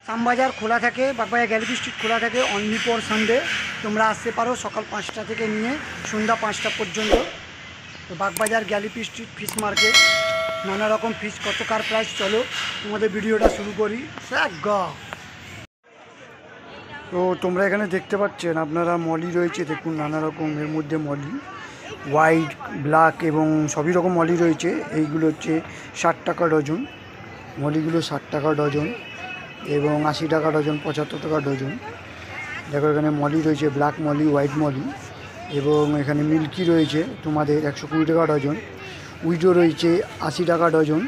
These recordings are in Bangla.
শ্যামবাজার খোলা থাকে, বাগবাজার গ্যালারি স্ট্রিট খোলা থাকে অনলি ফর সানডে। তোমরা আসতে পারো সকাল 5টা থেকে নিয়ে সন্ধ্যা 5টা পর্যন্ত। তো Bagbazar gallery street fish market, নানা রকম ফিশ কত কার প্রাইস, চলো তোমাদের ভিডিওটা শুরু করি। তো তোমরা এখানে দেখতে পাচ্ছেন আপনারা মলি রয়েছে, দেখুন নানা রকম, এর মধ্যে মলি হোয়াইট, ব্ল্যাক এবং সবই রকম মলি রয়েছে। এইগুলো হচ্ছে 60 টাকা ডজন, মলিগুলো 60 টাকা ডজন এবং 80 টাকা ডজন, 75 টাকা ডজন। দেখো এখানে মলি রয়েছে, ব্ল্যাক মলি, হোয়াইট মলি এবং এখানে মিল্কি রয়েছে তোমাদের 120 টাকা ডজন। উইডো রয়েছে 80 টাকা ডজন।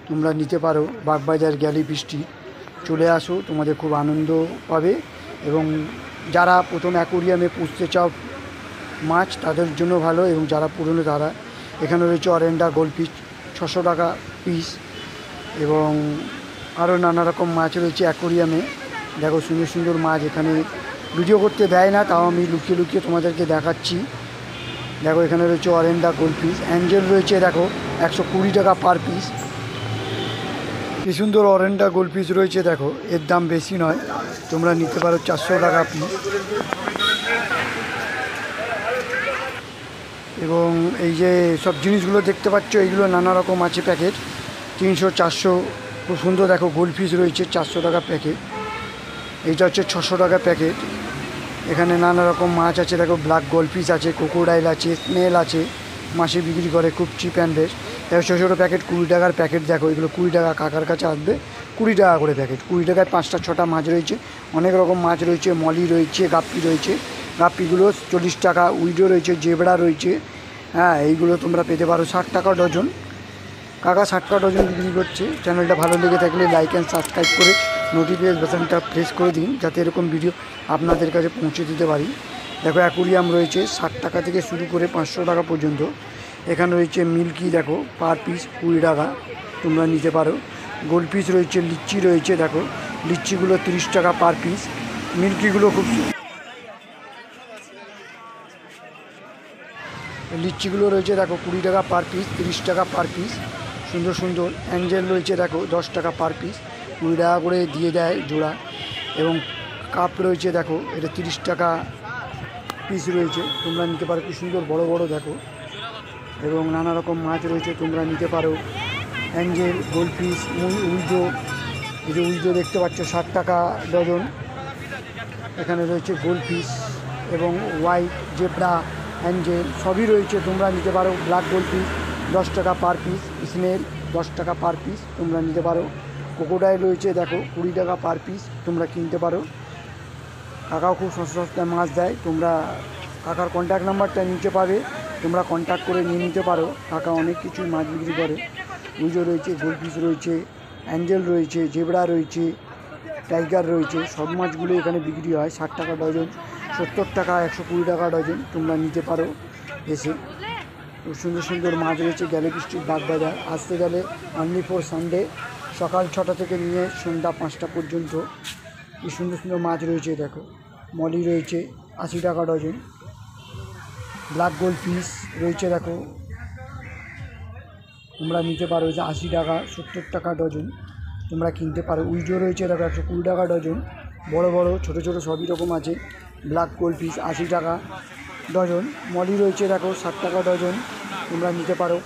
তোমরা নিতে পারো বাগবাজার গ্যালারি স্ট্রিট, চলে আসো, তোমাদের খুব আনন্দ পাবে। এবং যারা প্রথম অ্যাকোরিয়ামে পুষতে চাও মাছ, তাদের জন্য ভালো, এবং যারা পুরনো তারা। এখানে রয়েছে অরেন্ডা গোল্ডফিশ 600 টাকা পিস এবং আরও নানা রকম মাছ রয়েছে অ্যাকোরিয়ামে। দেখো সুন্দর সুন্দর মাছ, এখানে ভিডিও করতে দেয় না, তাও আমি লুকিয়ে লুকিয়ে তোমাদেরকে দেখাচ্ছি। দেখো এখানে রয়েছে অরেন্ডা গোল্ডফিশ, অ্যাঞ্জেল রয়েছে দেখো 120 টাকা পার পিস। কি সুন্দর অরেন্ডা গোল্ডফিশ রয়েছে, দেখো এর দাম বেশি নয়, তোমরা নিতে পারো 400 টাকা পিস। এবং এই যে সব জিনিসগুলো দেখতে পাচ্ছ, এইগুলো নানা রকম আছে প্যাকেট, 300, 400। খুব সুন্দর দেখো গোল্ডফিশ রয়েছে 400 টাকা প্যাকেট। এইটা হচ্ছে 600 টাকা প্যাকেট। এখানে নানা রকম মাছ আছে, দেখো ব্ল্যাক গোল্ডফিশ আছে, ক্রোকোডাইল আছে, স্নেল আছে, মাছে বিক্রি করে খুব চিপ অ্যান্ড বেস্ট। দেখো ছোটো ছোটো প্যাকেট 20 টাকার প্যাকেট, দেখো এগুলো 20 টাকা, কাকার কাছে আসবে 20 টাকা করে প্যাকেট। 20 টাকায় 5টা 6টা মাছ রয়েছে, অনেক রকম মাছ রয়েছে, মলি রয়েছে, গাপ্পি রয়েছে, গাপ্পিগুলো 40 টাকা। উইডো রয়েছে, জেবড়া রয়েছে, হ্যাঁ এইগুলো তোমরা পেতে পারো 60 টাকা ডজন। কাকা 60 টাকা ডজন বিক্রি করছে। চ্যানেলটা ভালো লেগে থাকলে লাইক অ্যান্ড সাবস্ক্রাইব করে নোটিফিকেশন বাটনটা প্রেস করে দিন, যাতে এরকম ভিডিও আপনাদের কাছে পৌঁছে দিতে পারি। দেখো অ্যাকোরিয়াম রয়েছে 60 টাকা থেকে শুরু করে 500 টাকা পর্যন্ত। এখানে রয়েছে মিল্কি, দেখো পার পিস 20 টাকা, তোমরা নিতে পারো। গোল্ডফিশ রয়েছে, লিচি রয়েছে, দেখো লিচিগুলো 30 টাকা পার পিস। মিল্কিগুলো খুব, লিচিগুলো রয়েছে দেখো 20 টাকা পার পিস, 30 টাকা পার পিস। সুন্দর সুন্দর অ্যাঞ্জেল রয়েছে দেখো 10 টাকা পার পিস, 20 টাকা করে দিয়ে দেয় জোড়া। এবং কাপ রয়েছে দেখো, এটা 30 টাকা পিস রয়েছে, তোমরা নিতে পারো। কি সুন্দর বড় বড় দেখো, এবং নানা রকম মাছ রয়েছে, তোমরা নিতে পারো। অ্যাঞ্জেল, গোল্ডফিশ, উইডো, এই যে উইডো দেখতে পাচ্ছ 60 টাকা ডজন। এখানে রয়েছে গোল্ডফিশ এবং হোয়াইট, জেব্রা, অ্যাঞ্জেল সবই রয়েছে, তোমরা নিতে পারো। ব্ল্যাক গোল্ডফিশ 10 টাকা পার পিস, স্নেল 10 টাকা পার পিস, তোমরা নিতে পারো। ক্রোকোডাইল রয়েছে দেখো 20 টাকা পার পিস, তোমরা কিনতে পারো। কাকাও খুব সস্তায় মাছ দেয়, তোমরা কাকার কন্ট্যাক্ট নাম্বারটা নিতে পাবে, তোমরা কন্ট্যাক্ট করে নিয়ে নিতে পারো। কাকা অনেক কিছুই মাছ বিক্রি করে। উইজো রয়েছে, গোল্ডফিশ রয়েছে, অ্যাঞ্জেল রয়েছে, জেব্রা রয়েছে, টাইগার রয়েছে, সব মাছগুলো এখানে বিক্রি হয় 60 টাকা ডজন, 70 টাকা, 120 টাকা ডজন, তোমরা নিতে পারো এসে। খুব সুন্দর সুন্দর মাছ রয়েছে গ্যালারি স্ট্রিট বাগবাজার। আসতে গেলে অনলি ফর সানডে, সকাল 6টা থেকে নিয়ে সন্ধ্যা 5টা পর্যন্ত। কি সুন্দর সুন্দর মাছ রয়েছে, দেখো মলি রয়েছে 80 টাকা ডজন। ব্ল্যাক গোল্ডফিশ রয়েছে দেখো, তোমরা নিতে পারো, যে 80 টাকা, 70 টাকা ডজন, তোমরা কিনতে পারো। উইডো রয়েছে দেখো 120 টাকা ডজন, বড় বড় ছোট ছোট সবই রকম আছে। ব্ল্যাক গোল্ডফিশ 80 টাকা ডজন। মলি রয়েছে দেখো 60 টাকা ডজন, তোমরা নিতে পারো।